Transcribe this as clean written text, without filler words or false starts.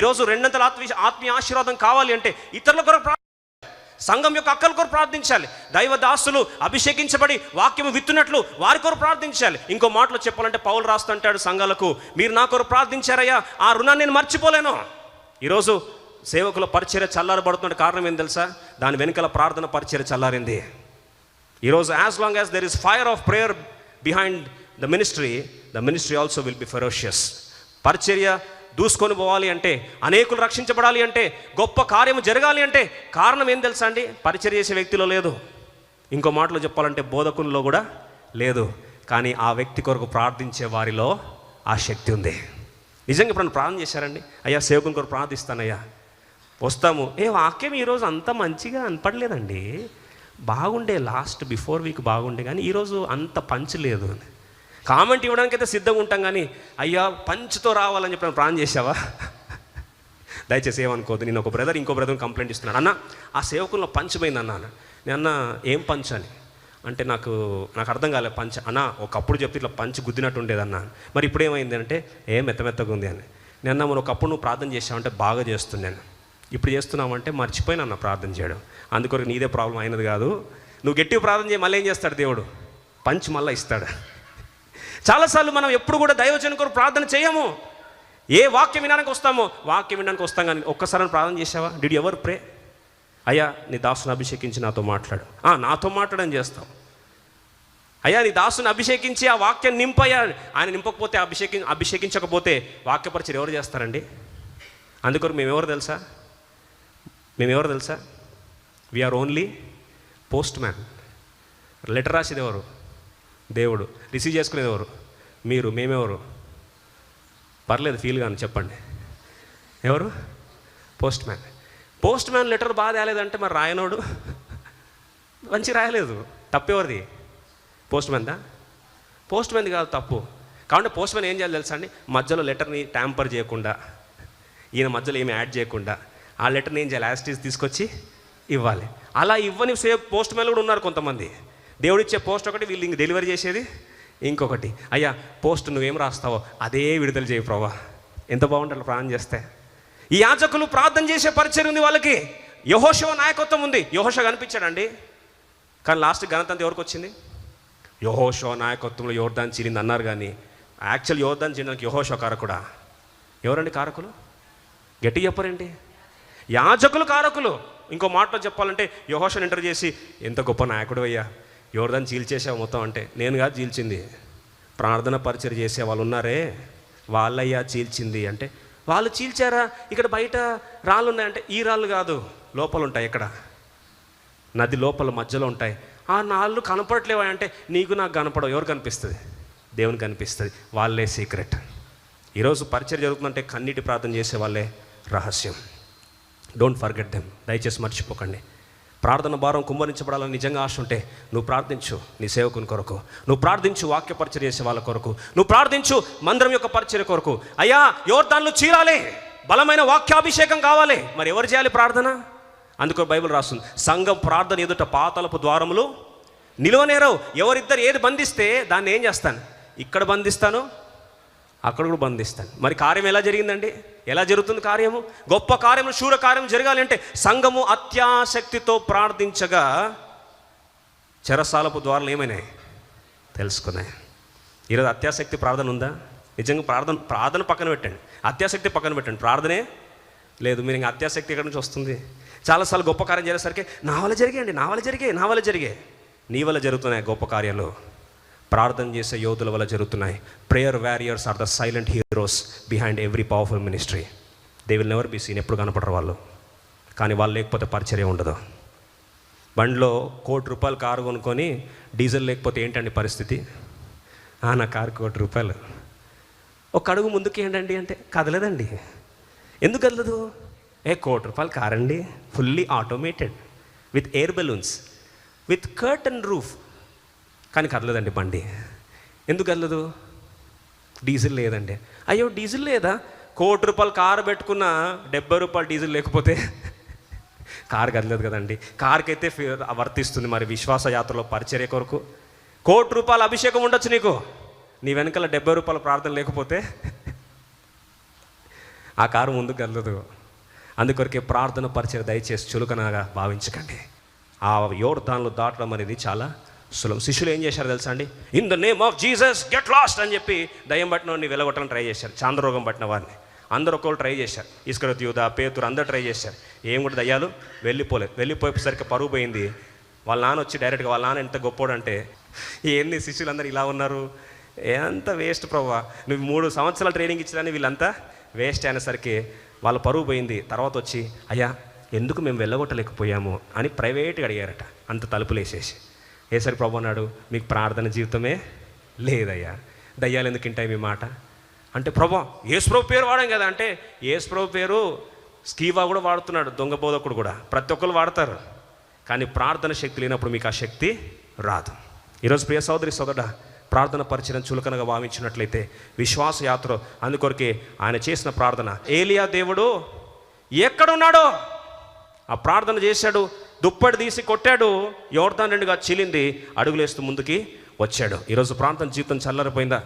ఈరోజు రెండంతల ఆత్మీయ ఆశీర్వాదం కావాలి అంటే ఇతరుల కొరకు సంఘం యొక్క అక్కల కొరకు ప్రార్థించాలి. దైవ దాసులు అభిషేకించబడి వాక్యము విత్తునట్లు వారి కొరకు ప్రార్థించాలి. ఇంకో మాటలో చెప్పాలంటే పౌలు రాస్తుంటాడు సంఘాలకు, మీరు నా కొరకు ప్రార్థించారయ్యా, ఆ రుణాన్ని నేను మర్చిపోలేను. ఈరోజు సేవకుల పరిచర్య చల్లారబడుతున్న కారణం ఏం తెలుసా? దాని వెనుకల ప్రార్థన పరిచర్య చల్లారింది. ఈరోజు as long as there is fire of prayer behind the ministry also will be ferocious. పరిచర్య దూసుకొని పోవాలి అంటే, అనేకులు రక్షించబడాలి అంటే, గొప్ప కార్యము జరగాలి అంటే కారణం ఏం తెలుసా అండి? పరిచర్య చేసే వ్యక్తిలో లేదు, ఇంకో మాటలో చెప్పాలంటే బోధకుల్లో కూడా లేదు. కానీ ఆ వ్యక్తి కొరకు ప్రార్థించే వారిలో ఆ శక్తి ఉంది. నిజంగా ఇప్పుడు ప్రార్థన చేశారండి, అయ్యా సేవకుని కొరకు ప్రార్థిస్తానయ్యా, వస్తాము. వాక్యం ఈరోజు అంత మంచిగా అనిపడలేదండి, బాగుండే లాస్ట్ బిఫోర్ వీక్ బాగుండే, కానీ ఈరోజు అంత పంచ్ లేదు. కామెంట్ ఇవ్వడానికి అయితే సిద్ధంగా ఉంటాం, కానీ అయ్యా పంచ్తో రావాలని చెప్పి ప్రార్థన చేసావా? దయచేసి ఏమనుకోవద్దు. నేను ఇంకో బ్రదర్ని కంప్లైంట్ ఇస్తున్నాను, అన్న ఆ సేవకుల్లో పంచ్ పోయింది అన్నాను. నేను అన్న ఏం పంచ్ అని అంటే నాకు అర్థం కాలేదు. పంచ్ అన్న ఒకప్పుడు చెప్తే ఇట్లా పంచ్ గుద్దినట్టు ఉండేది అన్నాను. మరి ఇప్పుడు ఏమైంది అంటే మెత్తగా ఉంది అని. నేను అన్న మరి ఒకప్పుడు నువ్వు ప్రార్థన చేసావంటే బాగా చేస్తున్నాను, ఇప్పుడు చేస్తున్నావంటే మర్చిపోయినా అన్న ప్రార్థన చేయడం. అందుకొరకు నీదే ప్రాబ్లం అయినది కాదు, నువ్వు గట్టిగా ప్రార్థన చేయి, మళ్ళీ ఏం చేస్తాడు దేవుడు? పంచ్ మళ్ళీ ఇస్తాడు. చాలాసార్లు మనం ఎప్పుడు కూడా దైవజనుని కొరకు ప్రార్థన చేయము. ఏ వాక్యం వినడానికి వస్తాం కానీ ఒక్కసారి ప్రార్థన చేసావా? డిడ్ ఎవర్ ప్రే? అయ్యా నీ దాసుని అభిషేకించి నాతో మాట్లాడు. నాతో మాట్లాడని చేస్తాం. అయ్యా నీ దాసుని అభిషేకించి ఆ వాక్యం నింపయ్యా. ఆయన నింపకపోతే అభిషేకించకపోతే వాక్యపరిచయం ఎవరు చేస్తారండి? అందుకొరకు మేమెవరు తెలుసా? We are only postman. Letter రాసేది ఎవరు? దేవుడు. రిసీవ్ చేసుకునేది ఎవరు? మీరు. మేమెవరు? పర్లేదు ఫీల్ కానీ చెప్పండి, ఎవరు? పోస్ట్ మ్యాన్ లెటర్ బాగా రాలేదంటే మరి రాయనోడు మంచి రాయలేదు, తప్పెవరిది? పోస్ట్ మ్యాన్ది కాదు తప్పు. కాబట్టి పోస్ట్ మ్యాన్ ఏం చేయాలి తెలుసా అండి? మధ్యలో లెటర్ని ట్యాంపర్ చేయకుండా, ఈయన మధ్యలో ఏమి యాడ్ చేయకుండా ఆ లెటర్ని ఏం చేయాలి? యాస్టీస్ తీసుకొచ్చి ఇవ్వాలి. అలా ఇవ్వని పోస్ట్ మ్యాన్లు కూడా ఉన్నారు కొంతమంది. దేవుడిచ్చే పోస్ట్ ఒకటి, వీళ్ళు ఇంక డెలివరీ చేసేది ఇంకొకటి. అయ్యా పోస్ట్ నువ్వేం రాస్తావో అదే విడుదల చేయి ప్రభా. ఎంత బాగుంటుంది ప్రార్థన చేస్తే. ఈ యాజకులు ప్రార్థన చేసే పరిచయం ఉంది వాళ్ళకి. యెహోషువ నాయకత్వం ఉంది. యెహోషువ కనిపించాడండి, కానీ లాస్ట్ ఘనత అంతా ఎవరికి వచ్చింది? యెహోషువ నాయకత్వంలో యోర్దాను చీలింది అన్నారు, కానీ యాక్చువల్ యోర్దాను చీలిందానికి యెహోషువ కారకుడా? ఎవరండి కారకులు? గట్టి చెప్పరండి. యాజకులు కారకులు. ఇంకో మాటలో చెప్పాలంటే యెహోషువను ఎంటర్ చేసి, ఎంత గొప్ప నాయకుడు అయ్యా, యోర్దాను చీల్చేసావు మొత్తం అంటే, నేను కాదు చీల్చింది, ప్రార్థన పరిచయం చేసే వాళ్ళు ఉన్నారే వాళ్ళయ్యా చీల్చింది అంటే, వాళ్ళు చీల్చారా? ఇక్కడ బయట రాళ్ళు ఉన్నాయంటే, ఈ రాళ్ళు కాదు, లోపల ఉంటాయి. ఎక్కడ? నది లోపల మధ్యలో ఉంటాయి. ఆ నాళ్ళు కనపడట్లేవా అంటే, నీకు నాకు కనపడవు. ఎవరు కనిపిస్తుంది? దేవుని కనిపిస్తుంది. వాళ్ళే సీక్రెట్. ఈరోజు పరిచయం జరుగుతుందంటే కన్నీటి ప్రార్థన చేసే వాళ్ళే రహస్యం. Don't forget them. దయచేసి మర్చిపోకండి. ప్రార్థన భారం కుమ్మరించబడాలని నిజంగా ఆశ ఉంటే నువ్వు ప్రార్థించు నీ సేవకుని కొరకు, నువ్వు ప్రార్థించు వాక్య పరిచర్య చేసే వాళ్ళ కొరకు, నువ్వు ప్రార్థించు మందిరం యొక్క పరిచర్య కొరకు. అయ్యా యోర్దాన్లు చీలాలి, బలమైన వాక్యాభిషేకం కావాలి. మరి ఎవరు చేయాలి ప్రార్థన? అందుకో బైబిల్ రాస్తుంది, సంఘం ప్రార్థన ఎదుట పాతాళపు ద్వారములు నిలువనేరవు. ఎవరిద్దరు ఏది బంధిస్తే దాన్ని ఏం చేస్తాను? ఇక్కడ బంధిస్తాను, అక్కడ కూడా బంధిస్తాను. మరి కార్యం ఎలా జరిగిందండి? ఎలా జరుగుతుంది కార్యము? గొప్ప కార్యము, శూర కార్యం జరగాలి అంటే సంఘము అత్యాసక్తితో ప్రార్థించగా చెరసాలపు ద్వారాలు ఏమైనాయి? తెలుసుకున్నాయి. ఈరోజు అత్యాసక్తి ప్రార్థన ఉందా? నిజంగా ప్రార్థన పక్కన పెట్టండి, అత్యాసక్తి పక్కన పెట్టండి. ప్రార్థనే లేదు. మీరు ఇంకా అత్యాసక్తి ఎక్కడి నుంచి వస్తుంది? చాలాసార్లు గొప్ప కార్యం చేసేసరికి నా వల్ల జరిగాయి. నీ వల్ల జరుగుతున్నాయి గొప్ప కార్యాలు. ప్రార్థన చేసే యోధుల వల్ల జరుగుతున్నాయి. Prayer warriors are the silent heroes behind every powerful ministry. They will never be seen. ఎప్పుడు కనపడరు వాళ్ళు. కానీ వాళ్ళు లేకపోతే పరిచర్య ఉండదు. బండిలో ₹1,00,00,000 కారు కొనుక్కొని డీజిల్ లేకపోతే ఏంటండి పరిస్థితి? నా కారు ₹1,00,00,000. ఒక అడుగు ముందుకు ఏంటండి అంటే కదలదండి. ఎందుకు కదలదు? ₹1,00,00,000 కార్ అండి, fully automated, with air balloons, with curtain roof, కానీ కదలదండి బండి. ఎందుకు కదలదు? డీజిల్ లేదండి. అయ్యో డీజిల్ లేదా? ₹1,00,00,000 కారు పెట్టుకున్న ₹70 డీజిల్ లేకపోతే కారు కదలదు కదండి. కారుకి అయితే వర్తిస్తుంది. మరి విశ్వాస యాత్రలో పరిచర్య కొరకు ₹1,00,00,000 అభిషేకం ఉండొచ్చు నీకు, నీ వెనకాల ₹70 ప్రార్థన లేకపోతే ఆ కారు ముందుకు కదలదు. అందుకొరకే ప్రార్థన పరిచయం దయచేసి చులకనగా భావించకండి. ఆ యోర్దాన్లు దాటడం అనేది చాలా సులభం. శిష్యులు ఏం చేశారు తెలుసా అండి? In the name of Jesus get lost అని చెప్పి దయ్యం పట్టిన వాడిని వెలగొట్టడం ట్రై చేశారు. చాంద్రరోగం పట్టిన వారిని అందరూ ఒక్కళ్ళు ట్రై చేశారు. ఇస్కరియోతు, యూదా, పేతురు అందరూ ట్రై చేశారు. ఏం కూడా దయ్యాలు వెళ్ళిపోలేదు. వెళ్ళిపోయేసరికి పరుగు పోయింది. వాళ్ళ నాన్న వచ్చి డైరెక్ట్గా, వాళ్ళ నాన్న ఎంత గొప్పోడంటే, ఏంది శిష్యులందరూ ఇలా ఉన్నారు, ఎంత వేస్ట్ ప్రభువా, నువ్వు 3 సంవత్సరాల ట్రైనింగ్ ఇచ్చినని వీళ్ళంతా వేస్ట్ అయినసరికి వాళ్ళ పరుగు పోయింది. తర్వాత వచ్చి, అయ్యా ఎందుకు మేము వెళ్ళగొట్టలేకపోయాము అని ప్రైవేట్గా అడిగారట. అంత తలుపులు వేసరికి ప్రభు అన్నాడు, మీకు ప్రార్థన జీవితమే లేదయ్యా, దయ్యాలు ఎందుకు వింటాయి మీ మాట అంటే, ప్రభు యేసుప్రభు పేరు వాడాం కదా అంటే, యేసుప్రభు పేరు స్కీవా కూడా వాడుతున్నాడు, దొంగ బోధకుడు కూడా, ప్రతి ఒక్కరు వాడతారు. కానీ ప్రార్థన శక్తి లేనప్పుడు మీకు ఆ శక్తి రాదు. ఈరోజు ప్రియ సోదరి సోదరుడా, ప్రార్థన పరిచయం చులకనగా భావించినట్లయితే విశ్వాస యాత్ర, అందుకొరకే ఆయన చేసిన ప్రార్థన, ఏలియా దేవుడు ఎక్కడున్నాడో ఆ ప్రార్థన చేశాడు. దుప్పటి తీసి కొట్టాడు, యోర్దాను 2గా చీలింది, అడుగులేస్తూ ముందుకి వచ్చాడు. ఈరోజు ప్రార్థన జీవితం చల్లరిపోయిందా?